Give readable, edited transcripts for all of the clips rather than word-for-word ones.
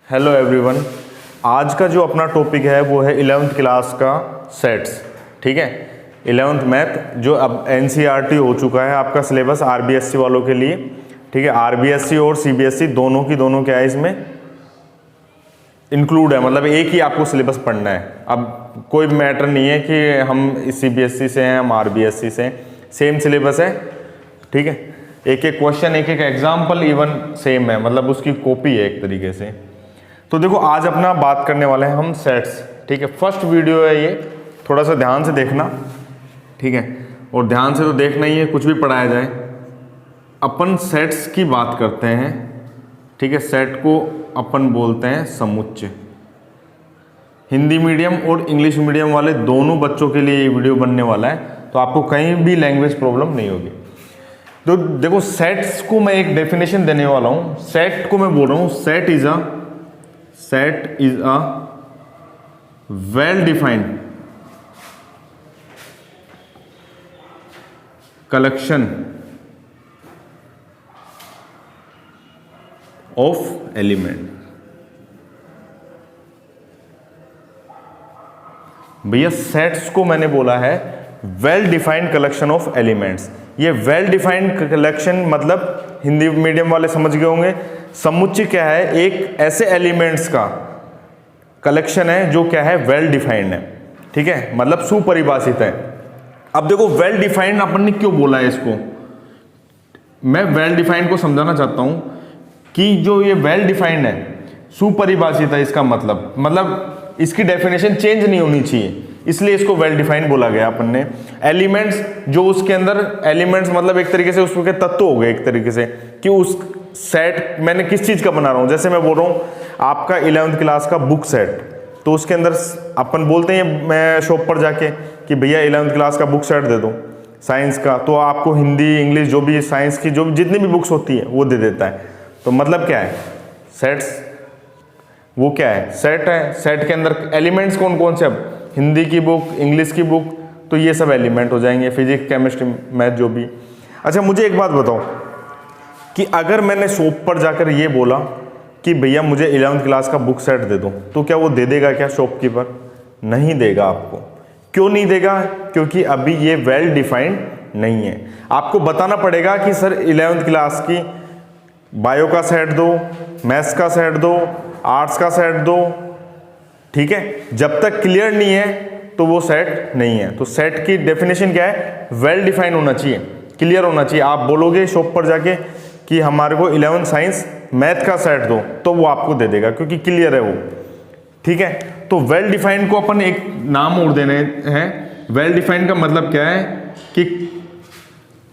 Hello everyone. आज का जो अपना टॉपिक है वो है 11th क्लास का सेट्स। ठीक है, 11th मैथ जो अब एनसीईआरटी हो चुका है आपका सिलेबस आरबीएससी वालों के लिए। ठीक है, आरबीएससी और सीबीएसई दोनों क्या है इसमें इंक्लूड है, मतलब एक ही आपको सिलेबस पढ़ना है। अब कोई मैटर नहीं है कि हम सीबीएसई से हैं हम आरबीएससी से हैं, सेम सिलेबस है। ठीक है, एक एक क्वेश्चन एक एक एग्जाम्पल इवन सेम है, मतलब उसकी कॉपी है एक तरीके से। तो देखो आज अपना बात करने वाले हैं हम सेट्स। ठीक है, फर्स्ट वीडियो है ये, थोड़ा सा ध्यान से देखना। ठीक है, और ध्यान से तो देखना ही है, कुछ भी पढ़ाया जाए अपन सेट्स की बात करते हैं। ठीक है, सेट को अपन बोलते हैं समुच्चय। हिंदी मीडियम और इंग्लिश मीडियम वाले दोनों बच्चों के लिए ये वीडियो बनने वाला है, तो आपको कहीं भी लैंग्वेज प्रॉब्लम नहीं होगी। तो देखो सेट्स को मैं एक डेफिनेशन देने वाला हूं। सेट को मैं बोल रहा हूं set is a well defined collection of element. भैया सेट्स को मैंने बोला है well defined collection of elements. ये वेल डिफाइंड कलेक्शन मतलब हिंदी मीडियम वाले समझ गए होंगे। समुच्चय क्या है, एक ऐसे एलिमेंट्स का कलेक्शन है जो क्या है वेल डिफाइंड है। ठीक है, मतलब सुपरिभाषित है। अब देखो वेल डिफाइंड अपन ने क्यों बोला है इसको, मैं वेल डिफाइंड को समझाना चाहता हूं कि जो ये वेल डिफाइंड है सुपरिभाषित है, इसका मतलब इसकी डेफिनेशन चेंज नहीं होनी चाहिए, इसलिए इसको वेल डिफाइंड बोला गया अपन ने। एलिमेंट्स जो उसके अंदर एलिमेंट्स मतलब एक तरीके से उसके तत्व हो गए, एक तरीके से कि उस सेट मैंने किस चीज का बना रहा हूं। जैसे मैं बोल रहा हूं आपका 11th क्लास का बुक सेट, तो उसके अंदर अपन बोलते हैं मैं शॉप पर जाके कि भैया 11th क्लास का बुक सेट दे दो साइंस का, तो आपको हिंदी इंग्लिश जो भी साइंस की जो जितनी भी बुक्स होती है वो दे देता है। तो मतलब क्या है, सेट्स वो क्या है, सेट है। सेट के अंदर एलिमेंट्स कौन कौन से, अब हिंदी की बुक इंग्लिश की बुक, तो ये सब एलिमेंट हो जाएंगे, फिजिक्स केमिस्ट्री मैथ जो भी। अच्छा मुझे एक बात बताओ कि अगर मैंने शॉप पर जाकर ये बोला कि भैया मुझे 11th क्लास का बुक सेट दे दो, तो क्या वो दे देगा क्या शॉपकीपर? नहीं देगा आपको। क्यों नहीं देगा? क्योंकि अभी ये वेल डिफाइंड नहीं है। आपको बताना पड़ेगा कि सर 11th क्लास की बायो का सेट दो, मैथ्स का सेट दो, आर्ट्स का सेट दो। ठीक है, जब तक क्लियर नहीं है तो वो सेट नहीं है। तो सेट की डेफिनेशन क्या है, वेल डिफाइंड होना चाहिए, क्लियर होना चाहिए। आप बोलोगे शॉप पर जाके कि हमारे को 11th साइंस मैथ का सेट दो, तो वो आपको दे देगा क्योंकि क्लियर है वो। ठीक है, तो वेल डिफाइंड को अपन एक नाम और देने हैं। वेल डिफाइंड का मतलब क्या है कि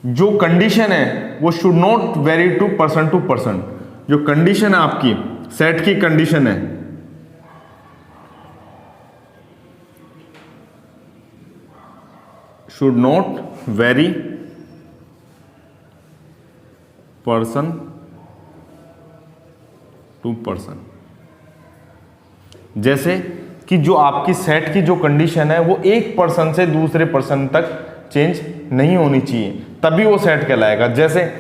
जो कंडीशन है वो should not vary to person. जो कंडीशन है आपकी सेट की कंडीशन है should not vary person to person. जैसे कि जो आपकी सेट की जो कंडीशन है वो एक पर्सन से दूसरे पर्सन तक चेंज नहीं होनी चाहिए, तभी वो सेट कहलाएगा। जैसे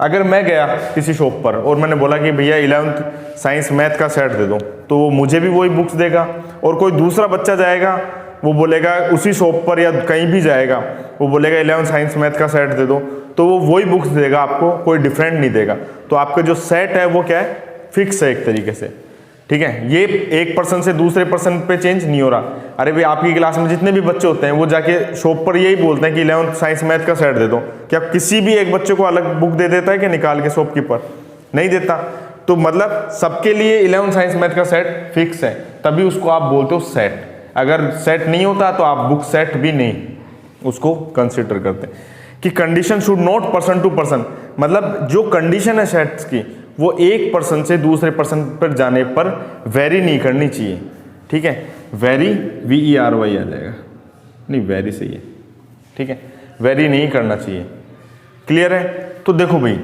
अगर मैं गया किसी शॉप पर और मैंने बोला कि भैया 11th साइंस मैथ का सेट दे दो, तो वो मुझे भी वही बुक्स देगा। और कोई दूसरा बच्चा जाएगा वो बोलेगा उसी शॉप पर या कहीं भी जाएगा, वो बोलेगा 11th साइंस मैथ का सेट दे दो, तो वो वही बुक्स देगा आपको, कोई डिफरेंट नहीं देगा। तो आपका जो सेट है वो क्या है, फिक्स है एक तरीके से। ठीक है, ये एक पर्सन से दूसरे पर्सन पे चेंज नहीं हो रहा। अरे भाई आपकी क्लास में जितने भी बच्चे होते हैं वो जाके शॉप पर यही बोलते हैं कि 11th साइंस मैथ का सेट दे दो। क्या किसी भी एक बच्चे को अलग बुक दे देता है कि निकाल के शॉपकीपर? नहीं देता। तो मतलब सबके लिए 11th साइंस मैथ का सेट फिक्स है, तभी उसको आप बोलते हो सेट। अगर सेट नहीं होता तो आप बुक सेट भी नहीं उसको कंसिडर करते। कि condition should not person to person, मतलब जो कंडीशन है सेट्स की वो एक पर्सन से दूसरे पर्सन पर जाने पर वेरी नहीं करनी चाहिए। ठीक है, वेरी VERY आ जाएगा, नहीं वेरी सही है। ठीक है, वेरी नहीं करना चाहिए। क्लियर है? तो देखो भाई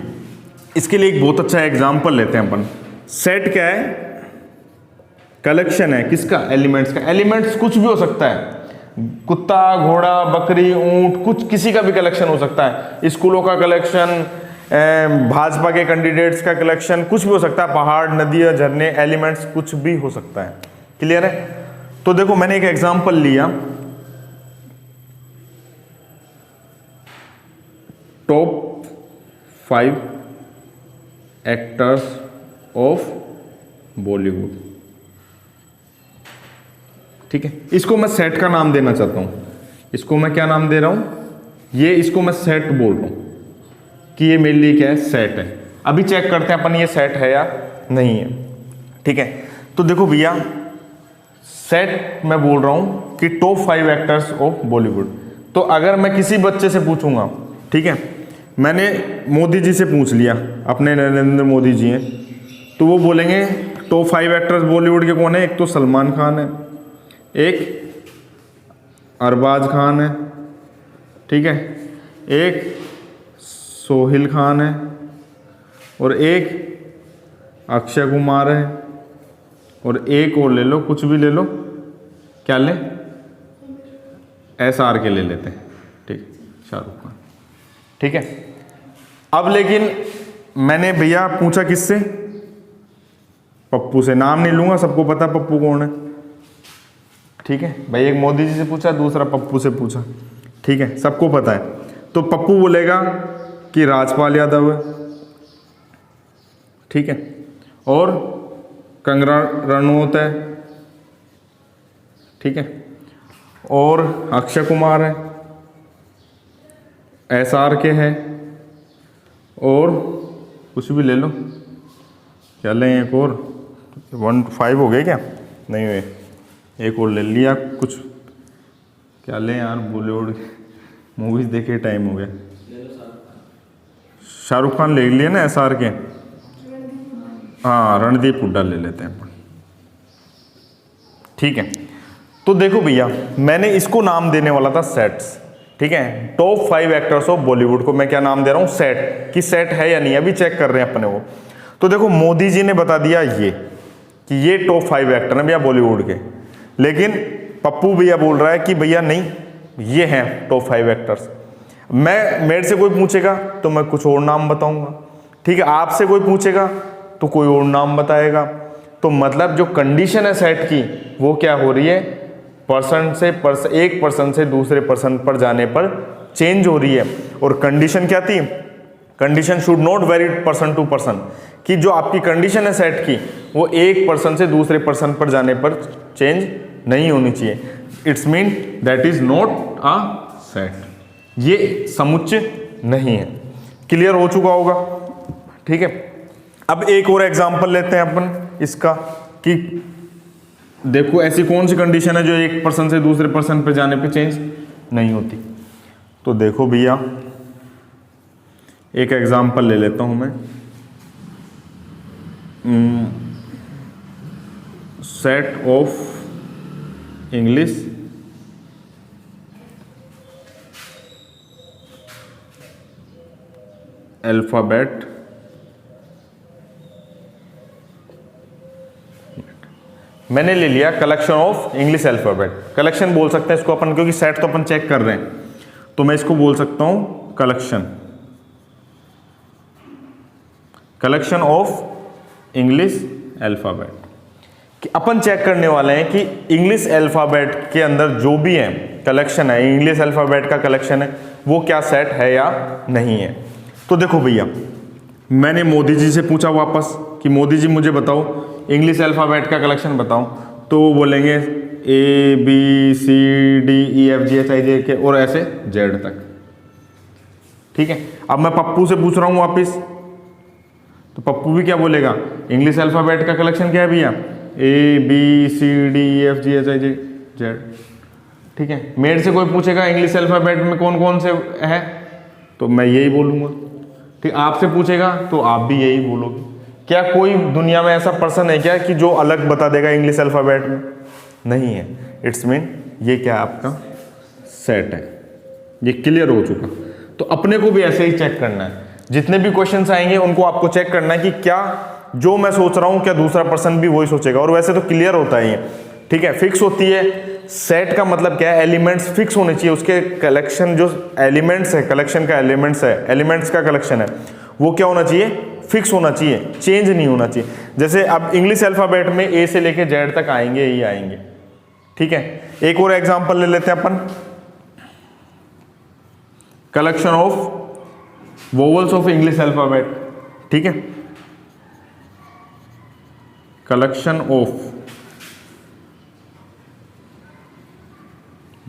इसके लिए एक बहुत अच्छा एग्जांपल लेते हैं अपन। सेट क्या है, कलेक्शन है किसका, एलिमेंट्स का। एलिमेंट्स कुछ भी हो सकता है, कुत्ता घोड़ा बकरी ऊंट, कुछ किसी का भी कलेक्शन हो सकता है। स्कूलों का कलेक्शन, भाजपा के कैंडिडेट्स का कलेक्शन, कुछ भी हो सकता है, पहाड़, नदियाँ, झरने, एलिमेंट्स, कुछ भी हो सकता है। क्लियर है? तो देखो मैंने एक एग्जांपल लिया, टॉप 5 एक्टर्स ऑफ बॉलीवुड। ठीक है, इसको मैं सेट का नाम देना चाहता हूं। इसको मैं क्या नाम दे रहा हूं? ये इसको मैं सेट बोल रहा हूं कि ये मेरे लिए क्या है? सेट है। अभी चेक करते हैं अपन ये सेट है या नहीं है। ठीक है, तो देखो भैया, सेट मैं बोल रहा हूं कि टॉप 5 एक्टर्स ऑफ बॉलीवुड। तो अगर मैं किसी बच्चे से पूछूंगा, ठीक है, मैंने मोदी जी से पूछ लिया, अपने नरेंद्र मोदी जी हैं, तो वो बोलेंगे टॉप 5 एक्टर्स बॉलीवुड के कौन है? एक तो सलमान खान है, एक अरबाज खान है, ठीक है, एक सोहिल खान है, और एक अक्षय कुमार है, और एक और ले लो, कुछ भी ले लो। क्या ले? SR के ले लेते हैं। ठीक, शाहरुख खान। ठीक है, अब लेकिन मैंने भैया पूछा किससे? पप्पू से। नाम नहीं लूंगा, सबको पता पप्पू कौन है। ठीक है भाई, एक मोदी जी से पूछा, दूसरा पप्पू से पूछा। ठीक है, सबको पता है। तो पप्पू बोलेगा कि राजपाल यादव है, ठीक है, और कंगना रनौत है, ठीक है, और अक्षय कुमार है, SR के है, और कुछ भी ले लो। क्या लें? एक और 1-5 हो गए क्या? नहीं हुए, एक और ले लिया। कुछ क्या लें यार? बॉलीवुड मूवीज देखे टाइम हो गया। शाहरुख खान ले लिए ना, SR के। हाँ, रणदीप हुड्डा ले लेते हैं अपन। ठीक है, तो देखो भैया, मैंने इसको नाम देने वाला था सेट्स। ठीक है, टॉप 5 एक्टर्स ऑफ बॉलीवुड को मैं क्या नाम दे रहा हूँ? सेट। कि सेट है या नहीं, अभी चेक कर रहे हैं अपने वो। तो देखो मोदी जी ने बता दिया ये कि ये टॉप 5 एक्टर हैं भैया बॉलीवुड के, लेकिन पप्पू भैया बोल रहा है कि भैया नहीं, ये हैं टॉप 5 एक्टर्स। मेरे से कोई पूछेगा तो मैं कुछ और नाम बताऊंगा, ठीक है, आपसे कोई पूछेगा तो कोई और नाम बताएगा। तो मतलब जो कंडीशन है सेट की, वो क्या हो रही है? एक पर्सन से दूसरे पर्सन पर जाने पर चेंज हो रही है। और कंडीशन क्या थी? Condition should not vary person to person, कि जो आपकी कंडीशन है सेट की, वो एक पर्सन से दूसरे पर्सन पर जाने पर चेंज नहीं होनी चाहिए। It's mean that is not a set. ये समुच्चय नहीं है। क्लियर हो चुका होगा? ठीक है, अब एक और एग्जांपल लेते हैं अपन इसका, कि देखो ऐसी कौन सी कंडीशन है जो एक पर्सन से दूसरे पर्सन पर जाने पे चेंज नहीं होती। तो देखो भैया, एक एग्जांपल ले लेता हूं मैं। सेट ऑफ इंग्लिश अल्फाबेट मैंने ले लिया collection of English alphabet. Collection बोल सकते हैं इसको अपन, क्योंकि सेट तो अपन चेक कर रहे हैं, तो मैं इसको बोल सकता हूं कलेक्शन ऑफ इंग्लिश अल्फाबेट। कि अपन चेक करने वाले हैं कि इंग्लिश अल्फाबेट के अंदर जो भी है कलेक्शन है, इंग्लिश अल्फाबेट का कलेक्शन है, वो क्या सेट है या नहीं है। तो देखो भैया, मैंने मोदी जी से पूछा वापस कि मोदी जी मुझे बताओ इंग्लिश अल्फाबेट का कलेक्शन बताओ, तो वो बोलेंगे ABCDEFGHIJ और ऐसे Z तक। ठीक है, अब मैं पप्पू से पूछ रहा हूँ वापस, तो पप्पू भी क्या बोलेगा? इंग्लिश अल्फाबेट का कलेक्शन क्या है भैया? ABCDEFGHIJ। ठीक है, मेरे से कोई पूछेगा इंग्लिश अल्फाबेट में कौन कौन से है, तो मैं यही बोलूँगा। ठीक, आपसे पूछेगा तो आप भी यही बोलोगे। क्या कोई दुनिया में ऐसा पर्सन है क्या कि जो अलग बता देगा इंग्लिश अल्फाबेट में? नहीं है। इट्स मीन ये क्या आपका सेट है। ये क्लियर हो चुका। तो अपने को भी ऐसे ही चेक करना है, जितने भी क्वेश्चंस आएंगे उनको आपको चेक करना है कि क्या जो मैं सोच रहा हूं क्या दूसरा पर्सन भी वही सोचेगा। और वैसे तो क्लियर होता है ये, ठीक है, फिक्स होती है। सेट का मतलब क्या है? एलिमेंट्स फिक्स होने चाहिए, उसके कलेक्शन जो एलिमेंट्स है, कलेक्शन का एलिमेंट्स है, एलिमेंट्स का कलेक्शन है, वो क्या होना चाहिए, फिक्स होना चाहिए, चेंज नहीं होना चाहिए। जैसे अब इंग्लिश अल्फ़ाबेट में ए से लेके जेड तक आएंगे ही आएंगे, ठीक है। एक और एग्जांपल ले लेते हैं अपन, collection of vowels of English alphabet, ठीक है। Collection of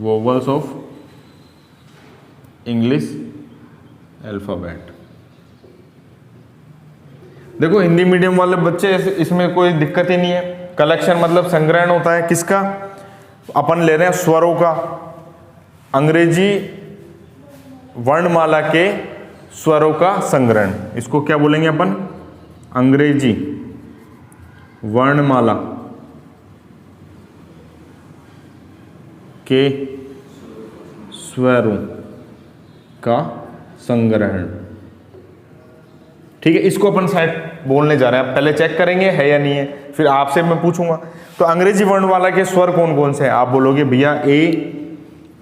vowels of English alphabet. देखो हिंदी मीडियम वाले बच्चे इसमें कोई दिक्कत ही नहीं है। कलेक्शन मतलब संग्रहण होता है किसका, अपन ले रहे हैं स्वरों का, अंग्रेजी वर्णमाला के स्वरों का संग्रहण, इसको क्या बोलेंगे अपन, अंग्रेजी वर्णमाला के स्वरों का संग्रहण, ठीक है। इसको अपन शायद बोलने जा रहे हैं, आप पहले चेक करेंगे है या नहीं है, फिर आपसे मैं पूछूंगा। तो अंग्रेजी वर्णमाला के स्वर कौन कौन से हैं, आप बोलोगे भैया ए,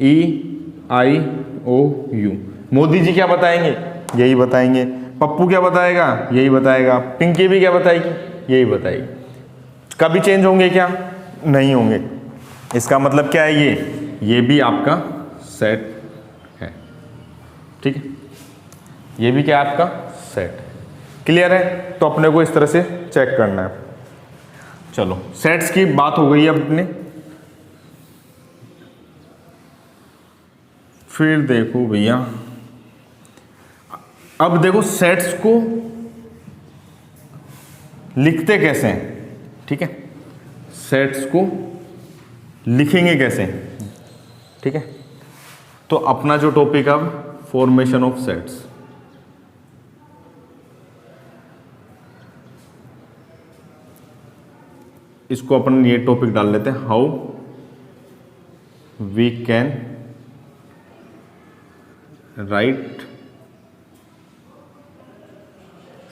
ई, आई, ओ, यू। मोदी जी क्या बताएंगे, यही बताएंगे। पप्पू क्या बताएगा, यही बताएगा। पिंकी भी क्या बताएगी, यही बताएगी। कभी चेंज होंगे क्या, नहीं होंगे। इसका मतलब क्या है, ये भी आपका सेट है, ठीक है, ये भी क्या आपका सेट है। क्लियर है, तो अपने को इस तरह से चेक करना है। चलो सेट्स की बात हो गई है अपने, फिर देखो भैया, अब देखो सेट्स को लिखते कैसे हैं, ठीक है। सेट्स को लिखेंगे कैसे, ठीक है। तो अपना जो टॉपिक अब फॉर्मेशन ऑफ सेट्स, इसको अपन ये टॉपिक डाल लेते हैं, how we can write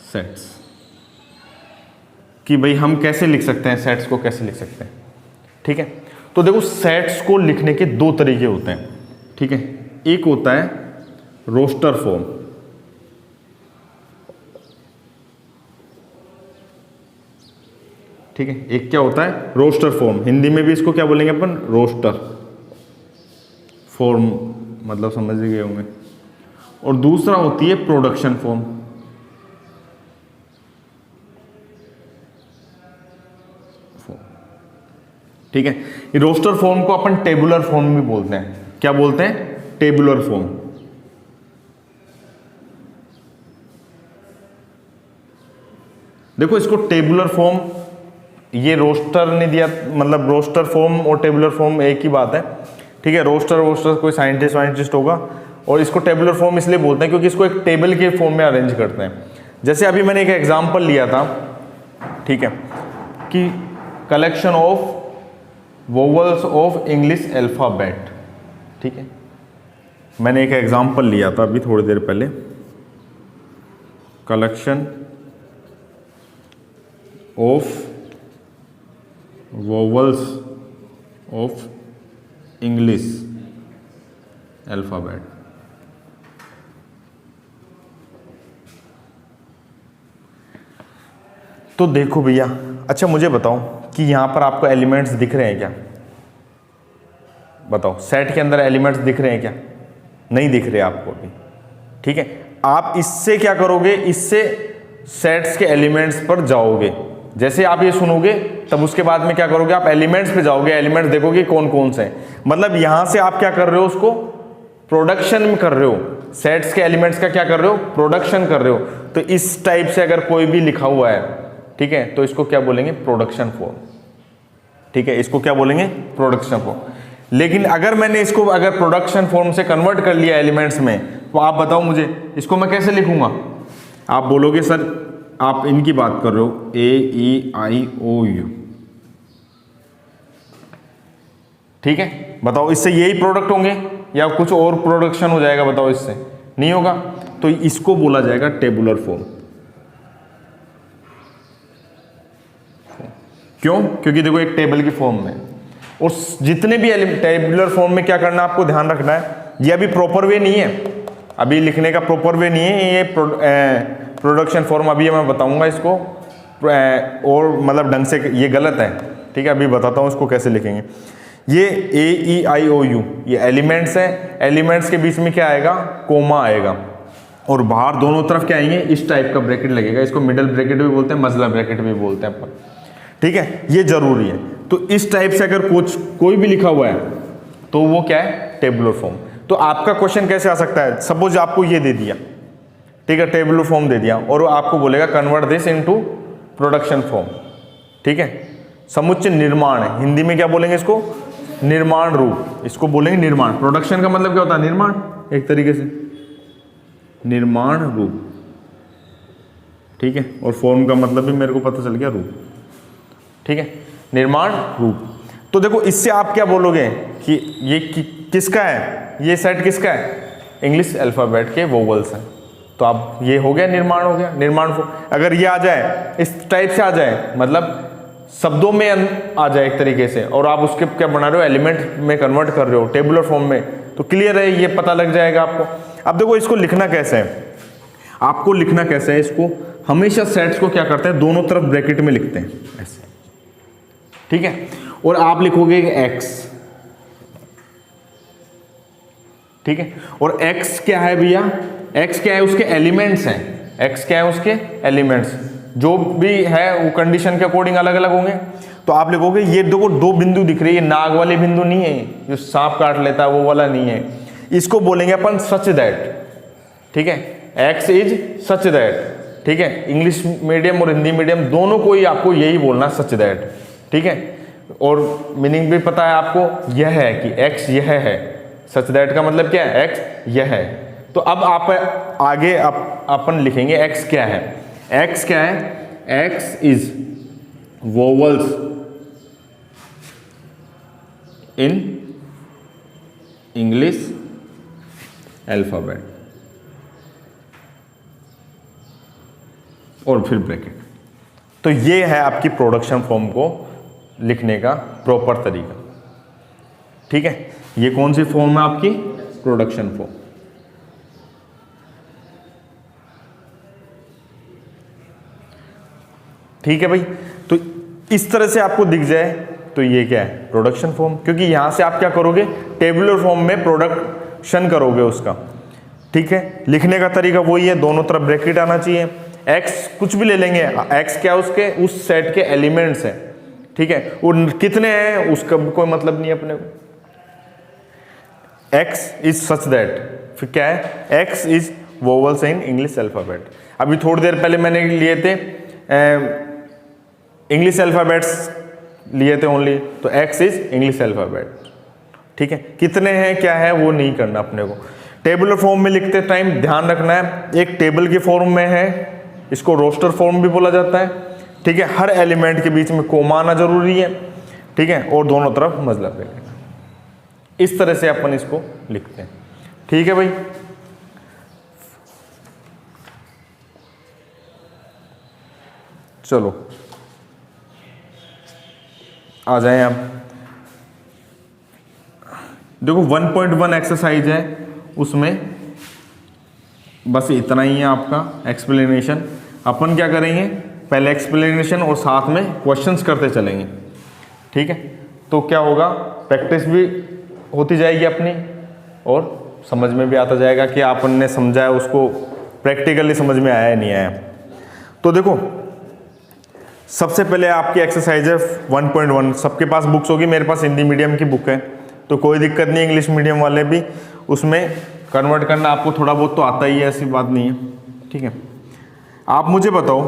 sets, कि भाई हम कैसे लिख सकते हैं सेट्स को, कैसे लिख सकते हैं, ठीक है। तो देखो सेट्स को लिखने के दो तरीके होते हैं, ठीक है। एक होता है रोस्टर फॉर्म, ठीक है। एक क्या होता है रोस्टर फॉर्म, हिंदी में भी इसको क्या बोलेंगे अपन, रोस्टर फॉर्म, मतलब समझ गए होंगे। और दूसरा होती है प्रोडक्शन फॉर्म, ठीक है। ये रोस्टर फॉर्म को अपन टेबुलर फॉर्म भी बोलते हैं, क्या बोलते हैं, टेबुलर फॉर्म। देखो इसको टेबुलर फॉर्म, ये रोस्टर ने दिया, मतलब रोस्टर फॉर्म और टेबुलर फॉर्म एक ही बात है, ठीक है। रोस्टर कोई साइंटिस्ट होगा, और इसको टेबुलर फॉर्म इसलिए बोलते हैं क्योंकि इसको एक टेबल के फॉर्म में अरेंज करते हैं। जैसे अभी मैंने एक एग्जांपल लिया था, ठीक है, कि collection of vowels of English alphabet, ठीक है। मैंने एक एग्जांपल लिया था अभी थोड़ी देर पहले, collection of vowels of English alphabet. तो देखो भैया, अच्छा मुझे बताओ कि यहां पर आपको एलिमेंट्स दिख रहे हैं क्या, बताओ सेट के अंदर एलिमेंट्स दिख रहे हैं क्या, नहीं दिख रहे आपको अभी, ठीक है। आप इससे क्या करोगे, इससे सेट्स के एलिमेंट्स पर जाओगे। जैसे आप ये सुनोगे तब उसके बाद में क्या करोगे, आप एलिमेंट्स पे जाओगे, एलिमेंट्स देखोगे कौन कौन से हैं। मतलब यहां से आप क्या कर रहे हो, उसको प्रोडक्शन में कर रहे हो, सेट्स के एलिमेंट्स का क्या कर रहे हो, प्रोडक्शन कर रहे हो। तो इस टाइप से अगर कोई भी लिखा हुआ है, ठीक है, तो इसको क्या बोलेंगे, प्रोडक्शन फॉर्म, ठीक है, इसको क्या बोलेंगे, प्रोडक्शन फॉर्म। लेकिन अगर मैंने इसको अगर प्रोडक्शन फॉर्म से कन्वर्ट कर लिया एलिमेंट्स में, तो आप बताओ मुझे इसको मैं कैसे लिखूंगा। आप बोलोगे सर आप इनकी बात कर रहे हो, ए, ई, आई, ओ, यू, ठीक है। बताओ इससे यही प्रोडक्ट होंगे या कुछ और प्रोडक्शन हो जाएगा, बताओ इससे नहीं होगा। तो इसको बोला जाएगा टेबुलर फॉर्म। क्यों, क्योंकि देखो एक टेबल की फॉर्म में, और जितने भी टेबुलर फॉर्म में क्या करना आपको ध्यान रखना है, ये अभी प्रॉपर वे नहीं है, अभी लिखने का प्रॉपर वे नहीं है ये प्रोडक्शन फॉर्म, अभी मैं बताऊंगा इसको और मतलब ढंग से, ये गलत है, ठीक है, अभी बताता हूँ इसको कैसे लिखेंगे। ये AEIOU ये एलिमेंट्स है, एलिमेंट्स के बीच में क्या आएगा, कोमा आएगा, और बाहर दोनों तरफ क्या आएंगे, इस टाइप का ब्रैकेट लगेगा, इसको मिडल ब्रैकेट भी बोलते हैं, मजला ब्रैकेट भी बोलते हैं अपन, ठीक है, ये जरूरी है। तो इस टाइप से अगर कुछ कोई भी लिखा हुआ है तो वो क्या है, टेबुलर फॉर्म। तो आपका क्वेश्चन कैसे आ सकता है, सपोज आपको ये दे दिया, ठीक है, टेबुलर फॉर्म दे दिया, और आपको बोलेगा convert this into production form, ठीक है, समुच्चय निर्माण है, हिंदी में क्या बोलेंगे इसको, निर्माण रूप, इसको बोलेंगे निर्माण। प्रोडक्शन का मतलब क्या होता है, निर्माण, एक तरीके से निर्माण रूप, ठीक है, और फॉर्म का मतलब भी मेरे को पता चल गया, रूप, ठीक है, निर्माण रूप। तो देखो इससे आप क्या बोलोगे कि ये किसका है, ये सेट किसका है, इंग्लिश अल्फाबेट के वोवल्स हैं। तो आप ये हो गया, निर्माण हो गया, निर्माण। अगर ये आ जाए इस टाइप से आ जाए, मतलब शब्दों में आ जाए एक तरीके से, और आप उसके क्या बना रहे हो, एलिमेंट में कन्वर्ट कर रहे हो टेबुलर फॉर्म में, तो क्लियर है, ये पता लग जाएगा आपको। अब देखो इसको लिखना कैसे है, आपको लिखना कैसे है इसको, हमेशा सेट्स को क्या करते हैं, दोनों तरफ ब्रैकेट में लिखते हैं ऐसे, ठीक है, और आप लिखोगे x, ठीक है, और x क्या है भैया, x क्या है, उसके एलिमेंट्स हैं, x क्या है, उसके एलिमेंट्स, जो भी है वो कंडीशन के अकॉर्डिंग अलग अलग होंगे। तो आप लिखोगे, ये देखो दो बिंदु दिख रही है, नाग वाले बिंदु नहीं है, जो सांप काट लेता है वो वाला नहीं है, इसको बोलेंगे अपन सच दैट, ठीक है, x इज सच दैट, ठीक है, इंग्लिश मीडियम और हिंदी मीडियम दोनों को ही आपको यही बोलना सच दैट, ठीक है, और मीनिंग भी पता है आपको, यह है कि x यह है, सच दैट का मतलब क्या है, x यह है। तो अब आप आगे अपन लिखेंगे x क्या है, x क्या है, x is vowels in English alphabet, और फिर ब्रैकेट। तो ये है आपकी प्रोडक्शन फॉर्म को लिखने का प्रॉपर तरीका, ठीक है। ये कौन सी फॉर्म है आपकी, प्रोडक्शन फॉर्म। ठीक है भाई, तो इस तरह से आपको दिख जाए तो ये क्या है, प्रोडक्शन फॉर्म, क्योंकि यहां से आप क्या करोगे, टेबुलर फॉर्म में प्रोडक्शन करोगे उसका, ठीक है। लिखने का तरीका वही है, दोनों तरफ ब्रैकेट आना चाहिए, एक्स कुछ भी ले लेंगे, एक्स क्या उसके उस सेट के एलिमेंट्स हैं, ठीक है, और कितने हैं उसका कोई मतलब नहीं है अपने को। एक्स इज सच दैट, फिर क्या है, x is vowels in English alphabet. अभी थोड़ी देर पहले मैंने लिए थे इंग्लिश अल्फाबेट्स लिए थे ओनली, तो एक्स इज इंग्लिश अल्फाबेट, ठीक है। कितने हैं क्या है वो नहीं करना अपने को। टेबुलर फॉर्म में लिखते टाइम ध्यान रखना है, एक टेबल के फॉर्म में है, इसको रोस्टर फॉर्म भी बोला जाता है, ठीक है। हर एलिमेंट के बीच में कोमा आना जरूरी है, ठीक है, और दोनों तरफ मजला ब्रैकेट। इस तरह से अपन इसको लिखते हैं, ठीक है भाई। चलो आ जाए आप, देखो 1.1 एक्सरसाइज है, उसमें बस इतना ही है आपका एक्सप्लेनेशन। अपन क्या करेंगे, पहले एक्सप्लेनेशन और साथ में क्वेश्चंस करते चलेंगे, ठीक है। तो क्या होगा, प्रैक्टिस भी होती जाएगी अपनी, और समझ में भी आता जाएगा कि आपन ने समझा है उसको प्रैक्टिकली समझ में आया या नहीं आया। तो देखो सबसे पहले आपकी एक्सरसाइज है 1.1, सबके पास बुक्स होगी, मेरे पास हिंदी मीडियम की बुक है, तो कोई दिक्कत नहीं, इंग्लिश मीडियम वाले भी उसमें कन्वर्ट करना आपको थोड़ा बहुत तो आता ही है, ऐसी बात नहीं है, ठीक है। आप मुझे बताओ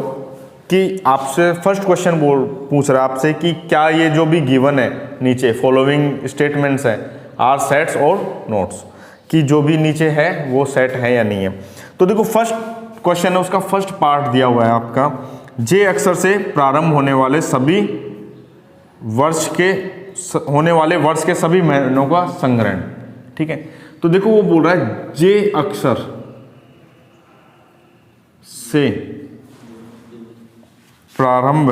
कि आपसे फर्स्ट क्वेश्चन पूछ रहा है आपसे कि क्या ये जो भी गिवन है नीचे फॉलोइंग स्टेटमेंट्स है आर सेट्स और नोट्स, कि जो भी नीचे है वो सेट है या नहीं है। तो देखो फर्स्ट क्वेश्चन है, उसका फर्स्ट पार्ट दिया हुआ है आपका, जे अक्षर से प्रारंभ होने वाले वर्ष के सभी महीनों का संग्रहण, ठीक है। तो देखो वो बोल रहा है जे अक्षर से प्रारंभ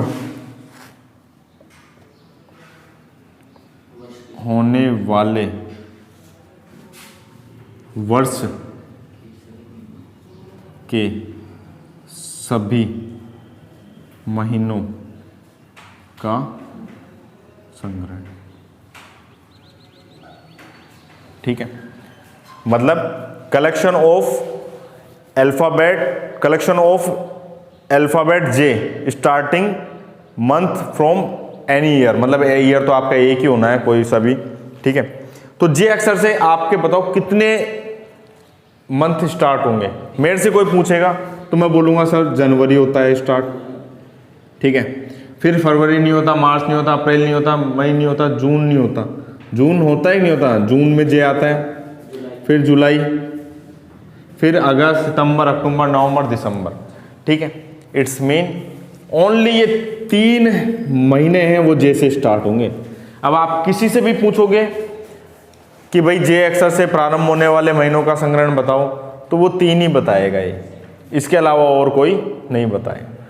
होने वाले वर्ष के सभी महीनों का संग्रह। ठीक है, मतलब collection of alphabet J starting month from any year, मतलब ईयर तो आपका एक ही होना है, कोई सा भी। ठीक है, तो जे अक्षर से आपके बताओ कितने मंथ स्टार्ट होंगे। मेरे से कोई पूछेगा तो मैं बोलूँगा सर जनवरी होता है स्टार्ट। ठीक है, फिर फरवरी नहीं होता, मार्च नहीं होता, अप्रैल नहीं होता, मई नहीं होता, जून नहीं होता। जून होता ही नहीं होता, जून में जे आता है, फिर जुलाई, फिर अगस्त, सितंबर, अक्टूबर, नवंबर, दिसंबर। ठीक है, इट्स मीन ओनली ये 3 महीने हैं वो जे से स्टार्ट होंगे। अब आप किसी से भी पूछोगे कि भाई जे अक्षर से प्रारंभ होने वाले महीनों का संग्रहण बताओ, तो वो 3 ही बताएगा ये, इसके अलावा और कोई नहीं बताएगा।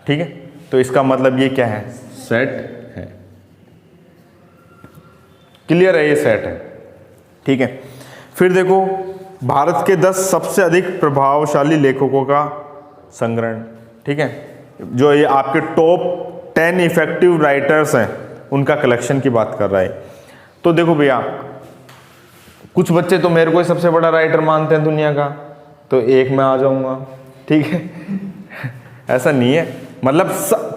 ठीक है, तो इसका मतलब ये क्या है, सेट है। क्लियर है, ये सेट है। ठीक है, फिर देखो भारत के 10 सबसे अधिक प्रभावशाली लेखकों का संग्रहण। ठीक है, जो ये आपके टॉप 10 इफेक्टिव राइटर्स हैं उनका कलेक्शन की बात कर रहा है। तो देखो भैया, कुछ बच्चे तो मेरे को ही सबसे बड़ा राइटर मानते हैं दुनिया का, तो एक मैं आ जाऊंगा। ठीक है ऐसा नहीं है, मतलब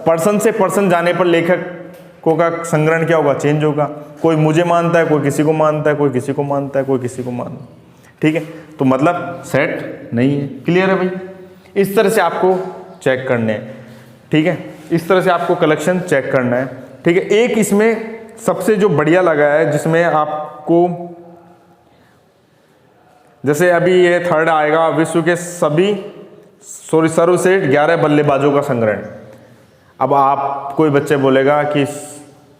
पर्सन से पर्सन जाने पर लेखकों का संग्रहण क्या होगा, चेंज होगा। कोई मुझे मानता है, कोई किसी को मानता है, कोई किसी को मानता है, कोई किसी को मानता है। ठीक है, तो मतलब सेट नहीं है। क्लियर है भाई, इस तरह से आपको चेक करने हैं। ठीक है, इस तरह से आपको कलेक्शन चेक करना है। ठीक है, एक इसमें सबसे जो बढ़िया लगा है, जिसमें आपको जैसे अभी ये 3rd आएगा, विश्व के सभी सर्वश्रेष्ठ 11 बल्लेबाजों का संग्रहण। अब आप कोई बच्चे बोलेगा कि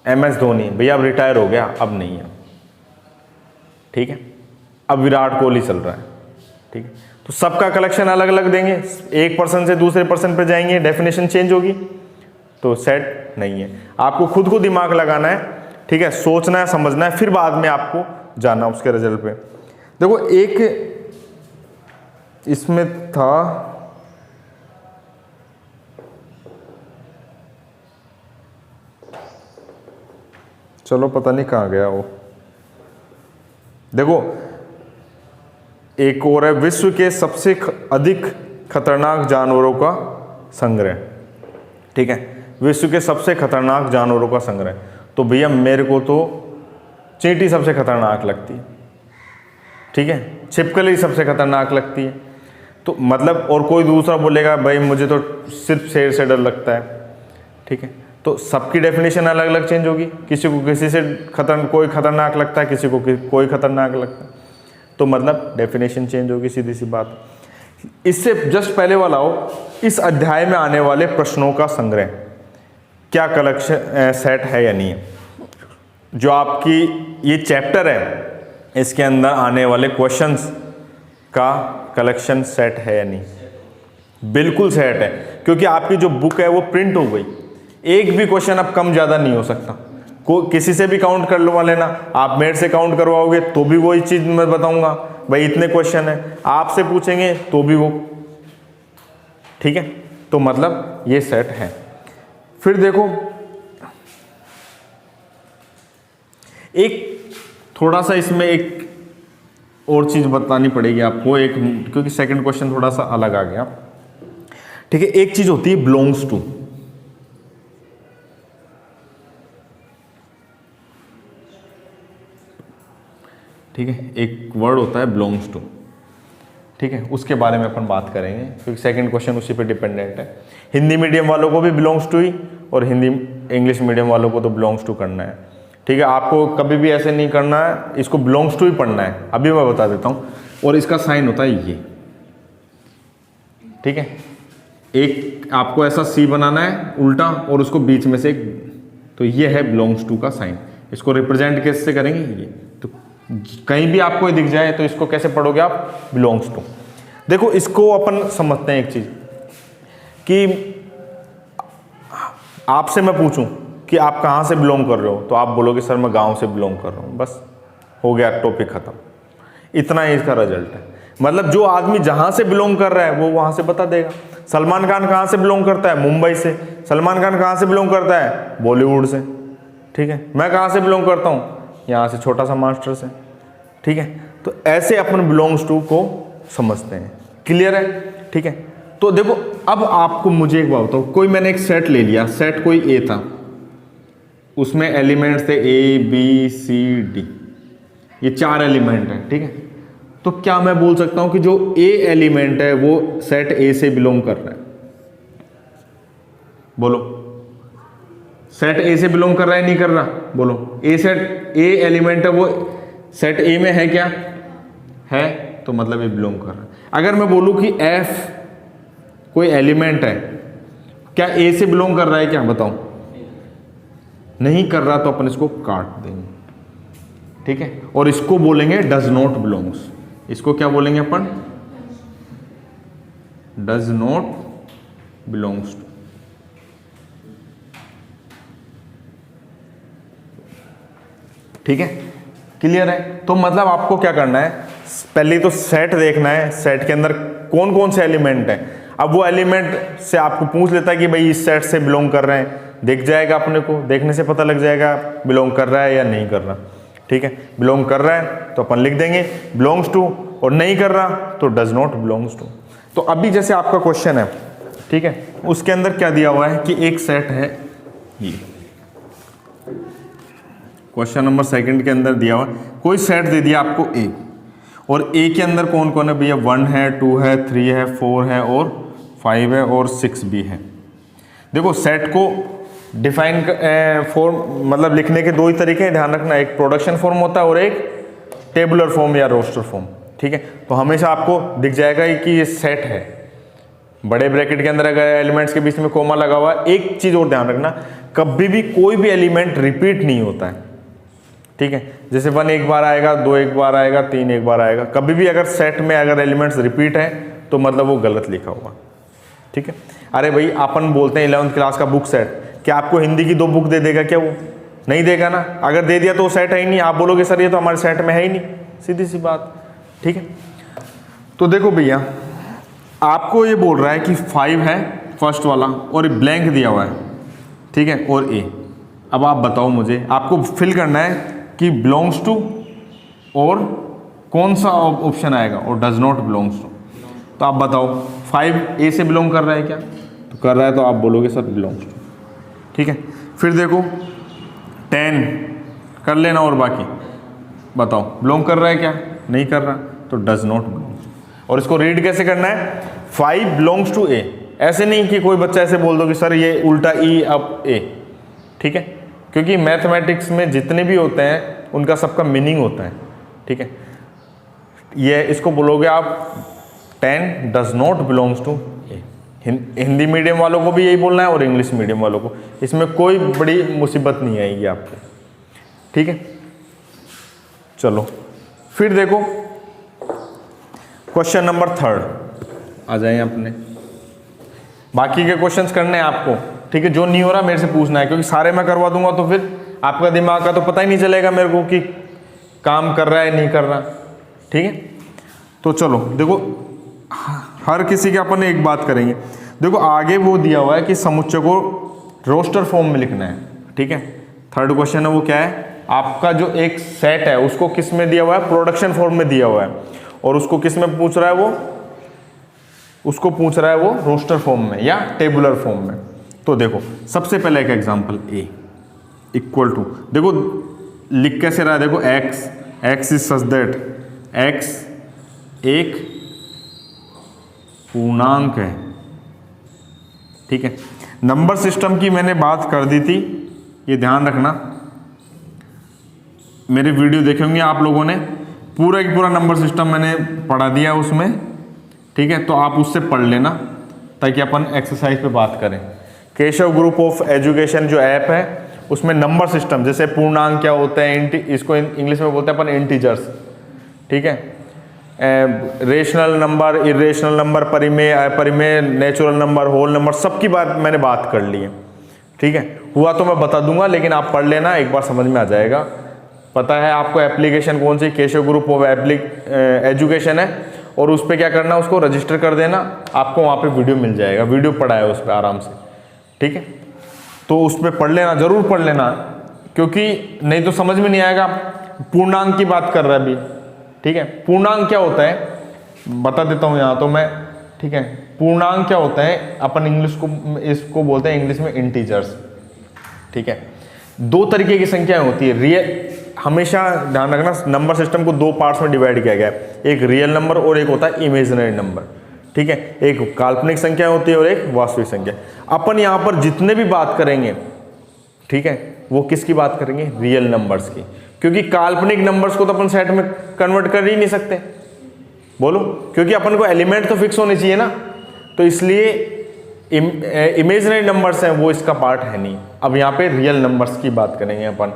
MS धोनी भैया अब रिटायर हो गया, अब नहीं है। ठीक है, अब विराट कोहली चल रहा है। ठीक है, तो सबका कलेक्शन अलग अलग देंगे, एक पर्सन से दूसरे पर्सन पे जाएंगे, डेफिनेशन चेंज होगी, तो सेट नहीं है। आपको खुद को दिमाग लगाना है। ठीक है, सोचना है, समझना है, फिर बाद में आपको जाना उसके रिजल्ट पे। देखो एक इसमें था, चलो पता नहीं कहाँ गया वो। देखो एक और है, विश्व के सबसे अधिक खतरनाक जानवरों का संग्रह। ठीक है, विश्व के सबसे खतरनाक जानवरों का संग्रह। तो भैया मेरे को तो चींटी सबसे खतरनाक लगती है। ठीक है, छिपकली सबसे खतरनाक लगती है। तो मतलब और कोई दूसरा बोलेगा भाई मुझे तो सिर्फ शेर से डर लगता है। ठीक है, तो सबकी डेफिनेशन अलग अलग चेंज होगी। किसी को किसी से कोई खतरनाक लगता है, किसी को कोई खतरनाक लगता है, तो मतलब डेफिनेशन चेंज होगी, सीधी सी बात। इससे जस्ट पहले वाला हो, इस अध्याय में आने वाले प्रश्नों का संग्रह क्या कलेक्शन सेट है या नहीं है। जो आपकी ये चैप्टर है इसके अंदर आने वाले क्वेश्चंस का कलेक्शन सेट है या नहीं, बिल्कुल सेट है। क्योंकि आपकी जो बुक है वो प्रिंट हो गई, एक भी क्वेश्चन अब कम ज़्यादा नहीं हो सकता। किसी से भी काउंट करवा लेना, आप मेरे से काउंट करवाओगे तो भी वही चीज़ मैं बताऊंगा, भाई इतने क्वेश्चन है। आपसे पूछेंगे तो भी वो। ठीक है, तो मतलब ये सेट है। फिर देखो एक थोड़ा सा इसमें एक और चीज़ बतानी पड़ेगी आपको, एक क्योंकि सेकंड क्वेश्चन थोड़ा सा अलग आ गया। ठीक है, एक चीज़ होती है बिलोंग्स टू। ठीक है, एक वर्ड होता है बिलोंग्स टू। ठीक है, उसके बारे में अपन बात करेंगे क्योंकि सेकंड क्वेश्चन उसी पे डिपेंडेंट है। हिंदी मीडियम वालों को भी बिलोंग्स टू ही, और इंग्लिश मीडियम वालों को तो बिलोंग्स टू करना है। ठीक है, आपको कभी भी ऐसे नहीं करना है, इसको बिलोंग्स टू ही पढ़ना है। अभी मैं बता देता हूँ, और इसका साइन होता है ये। ठीक है, एक आपको ऐसा सी बनाना है उल्टा, और उसको बीच में से एक, तो ये है बिलोंग्स टू का साइन। इसको रिप्रेजेंट कैसे करेंगे, ये तो कहीं भी आपको दिख जाए तो इसको कैसे पढ़ोगे आप, बिलोंग्स टू। देखो इसको अपन समझते हैं एक चीज कि आपसे मैं पूछूं कि आप कहाँ से बिलोंग कर रहे हो, तो आप बोलोगे सर मैं गांव से बिलोंग कर रहा हूँ, बस हो गया, टॉपिक खत्म। इतना ही इसका रिजल्ट है। मतलब जो आदमी जहां से बिलोंग कर रहा है वो वहां से बता देगा। सलमान खान कहां से बिलोंग करता है? मुंबई से। सलमान खान कहां से बिलोंग करता है? बॉलीवुड से। ठीक है, मैं कहां से बिलोंग करता हूं? यहां से, छोटा सा मास्टर से। ठीक है, तो ऐसे अपन बिलोंग्स टू को समझते हैं। क्लियर है? ठीक है, तो देखो अब आपको मुझे एक बात बताओ, कोई मैंने एक सेट ले लिया, सेट कोई ए था, उसमें एलिमेंट्स थे ए बी सी डी, ये 4 एलिमेंट हैं। ठीक है, तो क्या मैं बोल सकता हूं कि जो ए एलिमेंट है वो सेट ए से बिलोंग कर रहा है? बोलो, सेट ए से बिलोंग कर रहा है नहीं कर रहा? बोलो, ए सेट, ए एलिमेंट है वो सेट ए में है क्या? है, तो मतलब ये बिलोंग कर रहा है। अगर मैं बोलूं कि एफ कोई एलिमेंट है, क्या ए से बिलोंग कर रहा है क्या? बताओ, नहीं कर रहा, तो अपन इसको काट देंगे। ठीक है, और इसको बोलेंगे डज नॉट बिलोंग्स। इसको क्या बोलेंगे अपन? Does not belongs to. ठीक है, क्लियर है? तो मतलब आपको क्या करना है, पहले तो सेट देखना है, सेट के अंदर कौन कौन से एलिमेंट हैं। अब वो एलिमेंट से आपको पूछ लेता है कि भाई इस सेट से बिलोंग कर रहे हैं, दिख जाएगा अपने को, देखने से पता लग जाएगा बिलोंग कर रहा है या नहीं कर रहा। ठीक है, बिलोंग कर रहा है तो अपन लिख देंगे बिलोंग्स टू, और नहीं कर रहा तो डज नॉट बिलोंग्स टू। तो अभी जैसे आपका क्वेश्चन है, ठीक है, उसके अंदर क्या दिया हुआ है कि एक सेट है, ये क्वेश्चन नंबर 2 के अंदर दिया हुआ कोई सेट दे दिया आपको ए, और ए के अंदर कौन कौन है भैया? 1 है, 2 है, 3 है, 4 है और 5 है और 6 भी है। देखो सेट को डिफाइन फॉर्म मतलब लिखने के 2 ही तरीके हैं, ध्यान रखना, एक प्रोडक्शन फॉर्म होता है और एक टेबुलर फॉर्म या रोस्टर फॉर्म। ठीक है, तो हमेशा आपको दिख जाएगा कि ये सेट है, बड़े ब्रैकेट के अंदर अगर एलिमेंट्स के बीच में कोमा लगा हुआ है। एक चीज और ध्यान रखना, कभी भी कोई भी एलिमेंट रिपीट नहीं होता है। ठीक है, जैसे 1 एक बार आएगा, 2 एक बार आएगा, 3 एक बार आएगा, कभी भी अगर सेट में अगर एलिमेंट्स रिपीट है तो मतलब वो गलत लिखा हुआ। ठीक है, अरे भाई अपन बोलते हैं 11th क्लास का बुक सेट, क्या आपको हिंदी की 2 बुक दे देगा क्या? वो नहीं देगा ना। अगर दे दिया तो वो सेट है ही नहीं, आप बोलोगे सर ये तो हमारे सेट में है ही नहीं, सीधी सी बात। ठीक है, तो देखो भैया आपको ये बोल रहा है कि 5 है फर्स्ट वाला और ब्लैंक दिया हुआ है। ठीक है, और ए। अब आप बताओ मुझे, आपको फिल करना है कि बिलोंग्स टू और कौन सा ऑप्शन आएगा, और डज नॉट बिलोंग्स टू। तो आप बताओ 5 ए से बिलोंग कर रहा है क्या? तो कर रहा है, तो आप बोलोगे सर बिलोंग्स टू। ठीक है, फिर देखो 10 कर लेना, और बाकी बताओ बिलोंग कर रहा है क्या? नहीं कर रहा, तो डज नॉट बिलोंग्स। और इसको रीड कैसे करना है? 5 बिलोंग्स टू ए। ऐसे नहीं कि कोई बच्चा ऐसे बोल दो कि सर ये उल्टा ई अब ए। ठीक है, क्योंकि मैथमेटिक्स में जितने भी होते हैं उनका सबका मीनिंग होता है। ठीक है, ये इसको बोलोगे आप 10 does not belongs to A. Hindi medium वालों को भी यही बोलना है और इंग्लिश मीडियम वालों को, इसमें कोई बड़ी मुसीबत नहीं आएगी आपको। ठीक है, चलो फिर देखो क्वेश्चन नंबर 3 आ जाए अपने। बाकी के क्वेश्चंस करने हैं आपको। ठीक है, जो नहीं हो रहा मेरे से पूछना है, क्योंकि सारे मैं करवा दूंगा तो फिर आपका दिमाग का तो पता ही नहीं चलेगा मेरे को कि काम कर रहा है नहीं कर रहा। ठीक है, तो चलो देखो हर किसी के अपन एक बात करेंगे। देखो आगे वो दिया हुआ है कि समुच्चय को रोस्टर फॉर्म में लिखना है। ठीक है, 3rd क्वेश्चन है वो क्या है? आपका जो एक सेट है उसको किस में दिया हुआ है? प्रोडक्शन फॉर्म में दिया हुआ है, और उसको किस में पूछ रहा है? वो उसको पूछ रहा है वो रोस्टर फॉर्म में या टेबुलर फॉर्म में। तो देखो सबसे पहले एक एग्जांपल ए इक्वल टू, देखो लिख कैसे रहा है? देखो x is such that x एक पूर्णांक है। ठीक है, नंबर सिस्टम की मैंने बात कर दी थी, ये ध्यान रखना। मेरे वीडियो देखे होंगे आप लोगों ने, पूरा एक पूरा नंबर सिस्टम मैंने पढ़ा दिया उसमें। ठीक है, तो आप उससे पढ़ लेना ताकि अपन एक्सरसाइज पे बात करें। केशव ग्रुप ऑफ एजुकेशन जो ऐप है उसमें नंबर सिस्टम, जैसे पूर्णांक क्या होते हैं, इसको इंग्लिश में बोलते हैं अपन इंटीजर्स। ठीक है, रेशनल नंबर, इरेशनल नंबर, परिमेय, अपरिमेय, नेचुरल नंबर, होल नंबर, सबकी मैंने बात कर ली है। ठीक है, हुआ तो मैं बता दूंगा, लेकिन आप पढ़ लेना, एक बार समझ में आ जाएगा। पता है आपको एप्लीकेशन कौन सी? केशव ग्रुप ऑफ एजुकेशन है, और उस पर क्या करना, उसको रजिस्टर कर देना, आपको वहाँ पे वीडियो मिल जाएगा, वीडियो पढ़ा है उस पर आराम से, ठीक है। तो उस पर पढ़ लेना, ज़रूर पढ़ लेना, क्योंकि नहीं तो समझ में नहीं आएगा। पूर्णांक की बात कर रहा है अभी, ठीक है। पूर्णांक क्या होता है बता देता हूँ यहाँ तो मैं, ठीक है। पूर्णांक क्या होता है, अपन इंग्लिश को इसको बोलते हैं इंग्लिश में इंटीजर्स, ठीक है। दो तरीके की संख्याएं होती है, रियल, हमेशा ध्यान रखना नंबर सिस्टम को दो पार्ट्स में डिवाइड किया गया है, एक रियल नंबर और एक होता है इमेजिनरी नंबर, ठीक है। एक काल्पनिक संख्या होती है और एक वास्तविक संख्या। अपन यहाँ पर जितने भी बात करेंगे, ठीक है, वो किसकी बात करेंगे, रियल नंबर्स की, क्योंकि काल्पनिक नंबर्स को तो अपन सेट में कन्वर्ट कर ही नहीं सकते, बोलो, क्योंकि अपन को एलिमेंट तो फिक्स होने चाहिए ना, तो इसलिए इमेजिनरी नंबर्स हैं वो इसका पार्ट है नहीं। अब यहाँ पे रियल नंबर्स की बात करेंगे अपन,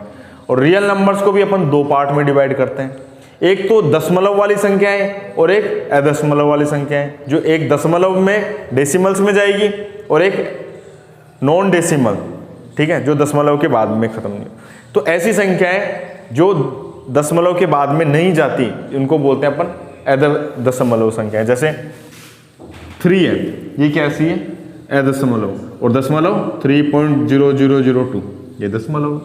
और रियल नंबर्स को भी अपन दो पार्ट में डिवाइड करते हैं, एक तो दशमलव वाली संख्या है और एक अदशमलव वाली संख्या है, जो एक दशमलव में डेसिमल्स में जाएगी और एक नॉन डेसिमल, ठीक है, जो दशमलव के बाद में खत्म नहीं। तो ऐसी संख्याएं जो दशमलव के बाद में नहीं जाती, उनको बोलते हैं अपन अदशमलव संख्याएं। जैसे 3 है, ये कैसी है, अदशमलव, और दशमलव 3.0002, ये दशमलव,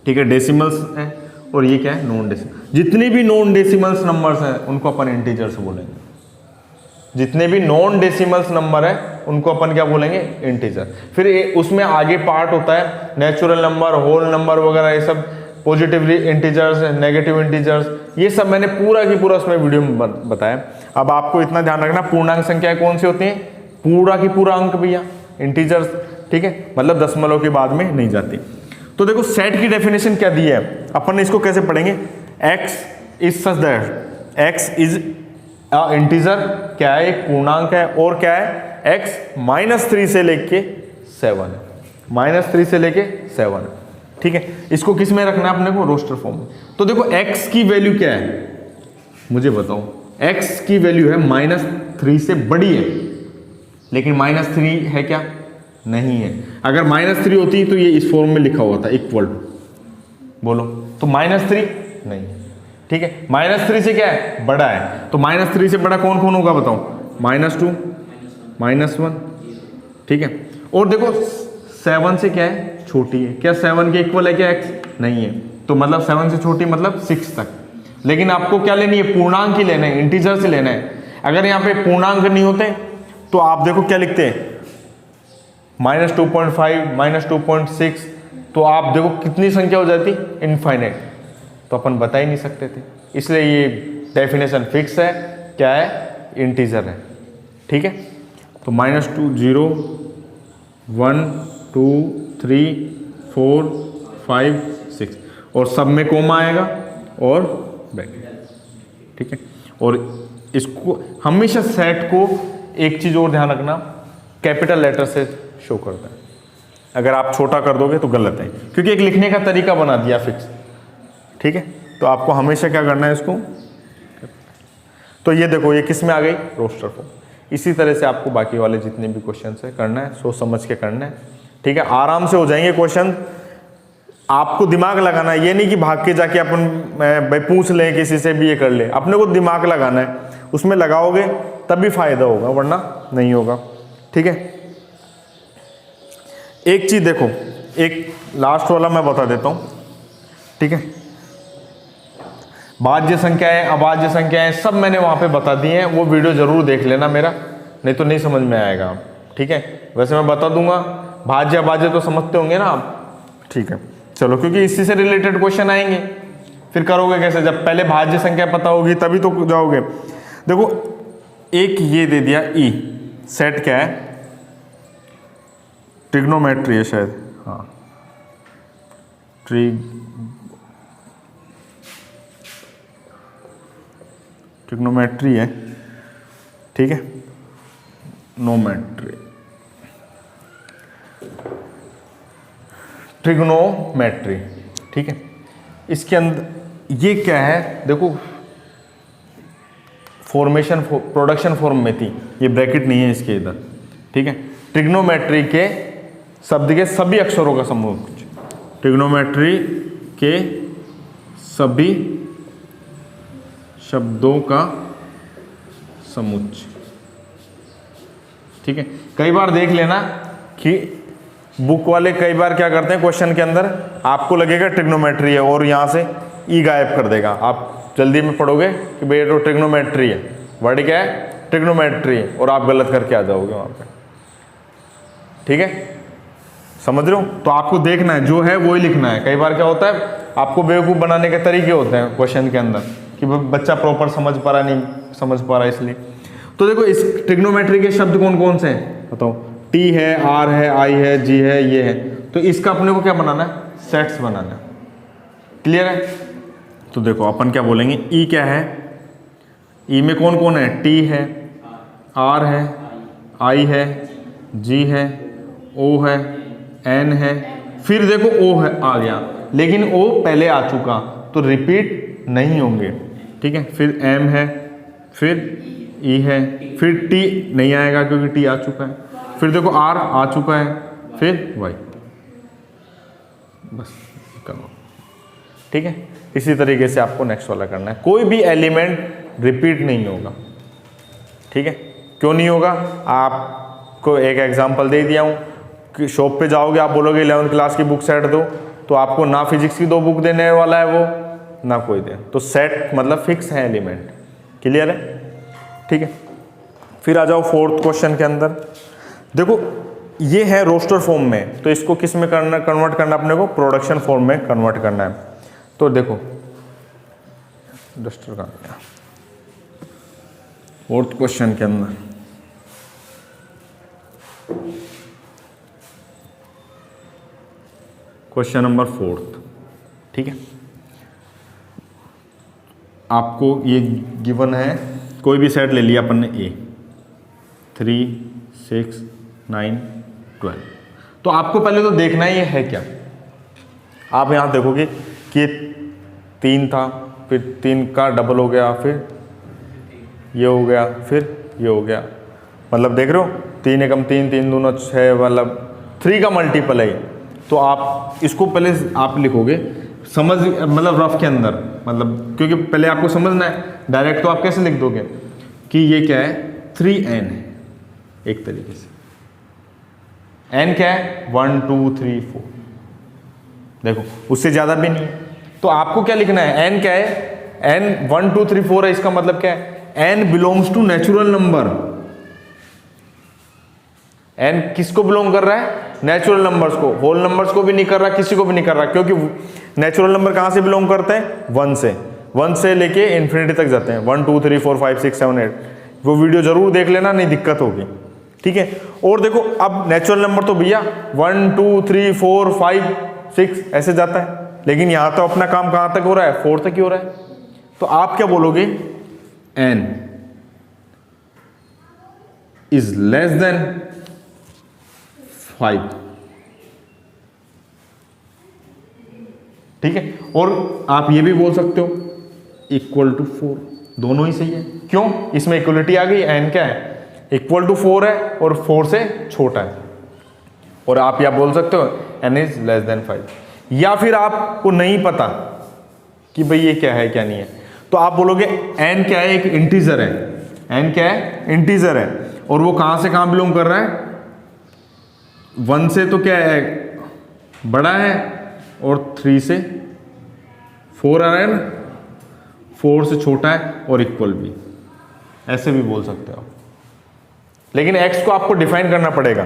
ठीक है, डेसिमल्स है, और ये क्या है, नॉन डेसिमल। जितने भी नॉन डेसिमल्स नंबर्स हैं उनको अपन इंटीजर्स बोलेंगे, जितने भी नॉन डेसिमल्स नंबर है उनको अपन क्या बोलेंगे, इंटीजर। फिर उसमें आगे पार्ट होता है नेचुरल नंबर, होल नंबर वगैरह, ये सब पॉजिटिव इंटीजर्स, नेगेटिव इंटीजर्स, ये सब मैंने पूरा की पूरा उसमें वीडियो में बताया। अब आपको इतना ध्यान रखना, पूर्णांक संख्याएं कौन सी होती हैं, पूरा की पूरा अंक भैया, इंटीजर्स, ठीक है, मतलब दशमलव के बाद में नहीं जाती। तो देखो सेट की डेफिनेशन क्या दी है, अपन इसको कैसे पढ़ेंगे, x is such that x is integer, क्या है, एक पूर्णांक है, और क्या है, x -3 से लेके 7 है, -3 से लेके 7 है, ठीक है। इसको किस में रखना है अपने को, रोस्टर फॉर्म में। तो देखो x की वैल्यू क्या है, मुझे बताओ, x की वैल्यू है -3 से बड़ी है, लेकिन -3 है क्या, नहीं है। अगर -3 होती तो ये इस फॉर्म में लिखा हुआ था, इक्वल, बोलो, तो -3 नहीं, ठीक है। -3 से क्या है, बड़ा है, तो -3 से बड़ा कौन कौन होगा बताओ, -2, -1, ठीक है। और देखो 7 से क्या है, छोटी है, क्या 7 के इक्वल है क्या x, नहीं है, तो मतलब 7 से छोटी मतलब 6 तक। लेकिन आपको क्या लेनी है, पूर्णांक ही लेना है, इंटीजर से लेना है। अगर यहाँ पे पूर्णांक नहीं होते तो आप देखो क्या लिखते हैं, -2.5, -2.6, तो आप देखो कितनी संख्या हो जाती, इनफाइनाइट, तो अपन बता ही नहीं सकते थे। इसलिए ये डेफिनेशन फिक्स है, क्या है, इंटीजर है, ठीक है। तो -2, 0, 1, 2, 3, 4, 5, 6, और सब में कोमा आएगा और ब्रैकेट, ठीक है। और इसको हमेशा सेट को एक चीज और ध्यान रखना, कैपिटल लेटर से शो करता है, अगर आप छोटा कर दोगे तो गलत है, क्योंकि एक लिखने का तरीका बना दिया फिक्स, ठीक है। तो आपको हमेशा क्या करना है इसको, तो ये देखो ये किस में आ गई, रोस्टर फॉर्म। इसी तरह से आपको बाकी वाले जितने भी क्वेश्चन है करना है, सोच समझ के करना है, ठीक है। आराम से हो जाएंगे क्वेश्चन, आपको दिमाग लगाना है, ये नहीं कि भाग के जाके अपन भाई पूछ लें किसी से भी ये कर ले, अपने को दिमाग लगाना है, उसमें लगाओगे तभी फायदा होगा, वरना नहीं होगा, ठीक है। एक चीज देखो, एक लास्ट वाला मैं बता देता हूं, ठीक है। भाज्य संख्याएं, अभाज्य संख्याएं सब मैंने वहां पे बता दी हैं, वो वीडियो जरूर देख लेना मेरा, नहीं तो नहीं समझ में आएगा, ठीक है। वैसे मैं बता दूंगा, भाज्य अभाज्य तो समझते होंगे ना आप, ठीक है। चलो, क्योंकि इसी से रिलेटेड क्वेश्चन आएंगे, फिर करोगे कैसे, जब पहले भाज्य संख्या पता होगी तभी तो जाओगे। देखो एक ये दे दिया ई, सेट क्या है, ट्रिग्नोमेट्री है शायद, हाँ, ट्रिग्नोमेट्री है, ठीक है, नोमेट्री, ट्रिग्नोमेट्री, ठीक है। इसके अंदर ये क्या है, देखो फॉर्मेशन प्रोडक्शन फॉर्म में थी, ये ब्रैकेट नहीं है इसके इधर, ठीक है। ट्रिग्नोमेट्री के शब्द के सभी अक्षरों का समूह, ट्रिग्नोमेट्री के सभी शब्दों का समुच्चय। ठीक है, कई बार देख लेना कि बुक वाले कई बार क्या करते हैं, क्वेश्चन के अंदर आपको लगेगा ट्रिग्नोमेट्री है और यहाँ से ई गायब कर देगा। आप जल्दी में पढ़ोगे कि भाई ये तो ट्रिग्नोमेट्री है, वर्ड क्या है, ट्रिग्नोमेट्री है, और आप गलत करके आ जाओगे वहाँ पे। ठीक है, समझ रहे हो? तो आपको देखना है, जो है वो ही लिखना है। कई बार क्या होता है, आपको बेवकूफ़ बनाने के तरीके होते हैं क्वेश्चन के अंदर कि बच्चा प्रॉपर समझ पा रहा, नहीं समझ पा रहा, इसलिए। तो देखो इस ट्रिग्नोमेट्री के शब्द कौन कौन से हैं बताओ। टी है, आर है, आई है, जी है, ये है। तो इसका अपने को क्या बनाना है, सेट्स बनाना है। क्लियर है? तो देखो अपन क्या बोलेंगे, ई क्या है, ई में कौन कौन है, टी है, आर है, आई है, जी है, ओ है, एन है, फिर देखो ओ है आ गया, लेकिन ओ पहले आ चुका तो रिपीट नहीं होंगे। ठीक है, फिर एम है, फिर ई है, फिर टी नहीं आएगा क्योंकि टी आ चुका है, फिर देखो आर आ चुका है, फिर वाई। बस करो। ठीक है, इसी तरीके से आपको नेक्स्ट वाला करना है। कोई भी एलिमेंट रिपीट नहीं होगा। ठीक है, क्यों नहीं होगा, आपको एक एग्जांपल दे दिया हूँ कि शॉप पे जाओगे, आप बोलोगे 11th क्लास की बुक सेट दो, तो आपको ना फिजिक्स की 2 बुक देने वाला है वो, ना कोई दे। तो सेट मतलब फिक्स है एलिमेंट। क्लियर है? ठीक है, फिर आ जाओ 4th क्वेश्चन के अंदर। देखो ये है रोस्टर फॉर्म में, तो इसको किस में करना, कन्वर्ट करना अपने को, प्रोडक्शन फॉर्म में कन्वर्ट करना है। तो देखो डस्टर का 4th क्वेश्चन के अंदर क्वेश्चन नंबर 4th। ठीक है, आपको ये गिवन है, कोई भी सेट ले लिया अपन ने, ए 3 6 9 12। तो आपको पहले तो देखना ही है क्या। आप यहाँ देखोगे कि 3 था, फिर 3 का डबल हो गया, फिर ये हो गया, फिर ये हो गया, मतलब देख रहे हो 3 एकम 3, 3 दूना 6, मतलब 3 का मल्टीपल है। तो आप इसको पहले आप लिखोगे समझ, मतलब रफ के अंदर, मतलब क्योंकि पहले आपको समझना है, डायरेक्ट तो आप कैसे लिख दोगे कि ये क्या है, 3n है एक तरीके से। n क्या है, 1 2 3 4, देखो उससे ज़्यादा भी नहीं है। तो आपको क्या लिखना है, n क्या है, n 1 2 3 4 है, इसका मतलब क्या है, n belongs to natural number. n किसको बिलोंग कर रहा है, नेचुरल नंबर्स को, होल नंबर्स को भी नहीं कर रहा, किसी को भी नहीं कर रहा, क्योंकि नेचुरल नंबर कहाँ से बिलोंग करते हैं, 1 से लेके इन्फिनिटी तक जाते हैं, 1 2 3 4 5 6 7 8। वो वीडियो जरूर देख लेना, नहीं दिक्कत होगी। ठीक है, और देखो अब नेचुरल नंबर तो भैया 1 2 3 4 5 6 ऐसे जाता है, लेकिन यहाँ तो अपना काम कहाँ तक हो रहा है, 4 तक ही हो रहा है। तो आप क्या बोलोगे, n इज लेस देन 5। ठीक है, और आप ये भी बोल सकते हो इक्वल टू 4, दोनों ही सही है। क्यों, इसमें इक्वलिटी आ गई, n क्या है, इक्वल टू 4 है और 4 से छोटा है। और आप या बोल सकते हो n इज लेस देन 5, या फिर आपको नहीं पता कि भाई ये क्या है क्या नहीं है, तो आप बोलोगे n क्या है, एक इंटीजर है, n क्या है, इंटीजर है, और वो कहां से कहां बिलोंग कर रहा है, 1 से तो क्या है, बड़ा है, और 3 से 4 आ रहा है ना, 4 से छोटा है, और इक्वल भी, ऐसे भी बोल सकते हो आप। लेकिन x को आपको डिफाइन करना पड़ेगा।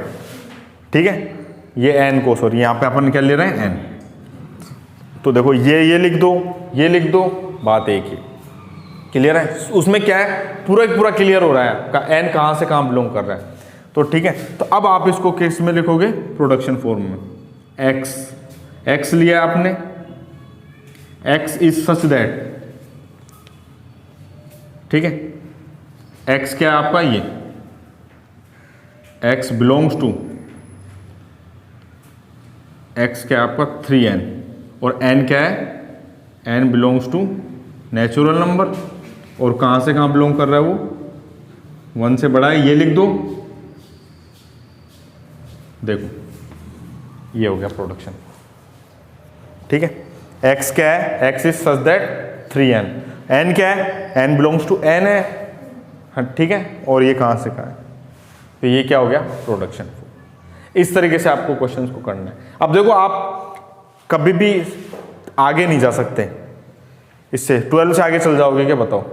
ठीक है, ये n को, सॉरी यहाँ पे अपन क्या ले रहे हैं, n। तो देखो ये लिख दो, ये लिख दो, बात एक ही। क्लियर है, उसमें क्या है, पूरा क्लियर हो रहा है n कहाँ से कहाँ बिलोंग कर रहा है। तो ठीक है, तो अब आप इसको किस में लिखोगे, प्रोडक्शन फॉर्म में। x लिया आपने, x इज सच दैट, ठीक है, x क्या है आपका, ये x बिलोंग्स टू, x क्या है आपका 3n, और n क्या है, n belongs to natural number, और कहाँ से कहाँ बिलोंग कर रहा है वो, 1 से बड़ा है, ये लिख दो। देखो ये हो गया प्रोडक्शन। ठीक है, x क्या है, x is such that 3n, n क्या है, n बिलोंग्स टू n है, हाँ ठीक है, और ये कहाँ से कहाँ है, तो ये क्या हो गया प्रोडक्शन। इस तरीके से आपको क्वेश्चंस को करना है। अब देखो आप कभी भी आगे नहीं जा सकते इससे, 12 से आगे चल जाओगे क्या बताओ,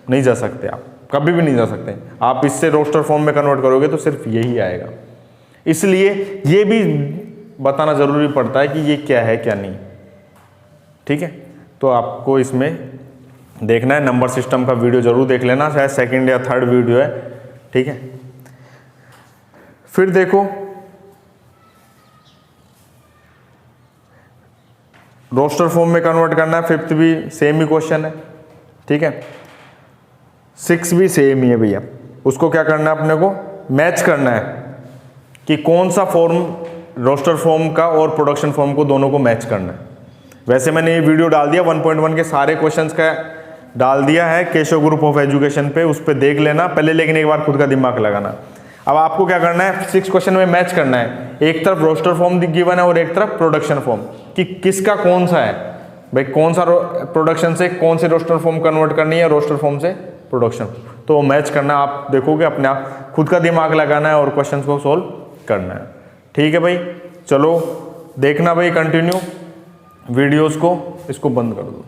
नहीं जा सकते आप, कभी भी नहीं जा सकते। आप इससे रोस्टर फॉर्म में कन्वर्ट करोगे तो सिर्फ यही आएगा, इसलिए ये भी बताना जरूरी पड़ता है कि ये क्या है क्या नहीं, ठीक है। तो आपको इसमें देखना है, नंबर सिस्टम का वीडियो जरूर देख लेना, शायद सेकंड या थर्ड वीडियो है, ठीक है। फिर देखो रोस्टर फॉर्म में कन्वर्ट करना है, 5th भी सेम ही क्वेश्चन है, ठीक है। 6 भी सेम ही है भैया, उसको क्या करना है अपने को मैच करना है कि कौन सा फॉर्म रोस्टर फॉर्म का और प्रोडक्शन फॉर्म को दोनों को मैच करना है। वैसे मैंने ये वीडियो डाल दिया 1.1 के सारे क्वेश्चंस का डाल दिया है केशव ग्रुप ऑफ एजुकेशन पे, उस पर देख लेना पहले, लेकिन एक बार खुद का दिमाग लगाना। अब आपको क्या करना है 6 क्वेश्चन में मैच करना है, एक तरफ रोस्टर फॉर्म गिवन है और एक तरफ प्रोडक्शन फॉर्म, कि किसका कौन सा है भाई, कौन सा प्रोडक्शन से कौन से रोस्टर फॉर्म कन्वर्ट करनी है, रोस्टर फॉर्म से प्रोडक्शन, तो मैच करना। आप देखोगे अपने आप, खुद का दिमाग लगाना है और क्वेश्चन को सोल्व करना है, ठीक है भाई। चलो देखना भाई कंटिन्यू वीडियोस को, इसको बंद कर दो।